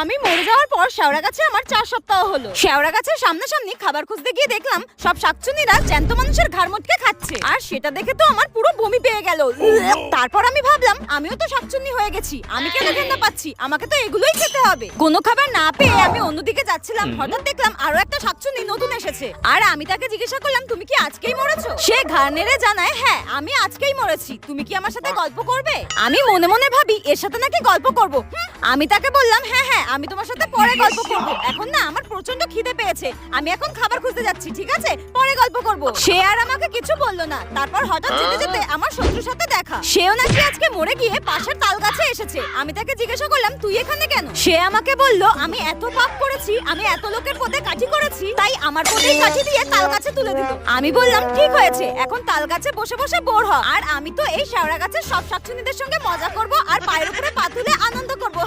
আমি মরে যাওয়ার পর শেওড়া গাছে আমার 4 সপ্তাহ হলো। শেওড়া গাছের সামনাসামনি খাবার খুঁজতে গিয়ে দেখলাম সব শাকচুন্নিরা জ্যান্ত মানুষের ঘাড় মটকে খাচ্ছে, আর সেটা দেখে তো আমার পুরো বমি পেয়ে গেল। তারপর আমি ভাবলাম আমিও তো শাকচুন্নি হয়ে গেছি, আমি কেন ঘেন্না পাচ্ছি, আমাকে তো এগুলোই খেতে হবে। কোনো খাবার না পেয়ে আমি অন্যদিকে যাচ্ছিলাম, হঠাৎ দেখলাম আরো একটা শাকচুন্নি নতুন এসেছে, আর আমি তাকে জিজ্ঞাসা করলাম তুমি কি আজকেই মরেছো? সে ঘাড় নেড়ে জানায় হ্যাঁ আমি আজকেই মরেছি, তুমি কি আমার সাথে গল্প করবে? আমি মনে মনে ভাবি এর সাথে নাকি গল্প করব। আমি তাকে বললাম হ্যাঁ হ্যাঁ আমি তোমার সাথে পরে গল্প করব, এখন না আমার প্রচন্ড খিদে পেয়েছে, আমি এখন খাবার খুঁজতে যাচ্ছি, ঠিক আছে পরে গল্প করব। সে আর আমাকে কিছু বললো না। তারপর হঠাৎ যেতে যেতে আমার শত্রুর সাথে দেখা, সেও নাকি আজকে মরে গিয়ে পাশের তাল গাছে এসেছে। আমি তাকে জিজ্ঞাসা করলাম তুই এখানে কেন? সে আমাকে বলল আমি এত পাপ করেছি, আমি এত লোকের পদে কাঠি করেছি, তাই আমার পদেই কাঠি দিয়ে তাল গাছে তুলে দিল। আমি বললাম ঠিক হয়েছে, এখন তাল গাছে বসে বসে বোর হ, আর আমি তো এই শেওড়া গাছের সব শাকচুন্নিদের সঙ্গে মজা করব আর পায়ের উপরে পা তুলে আনন্দ করব।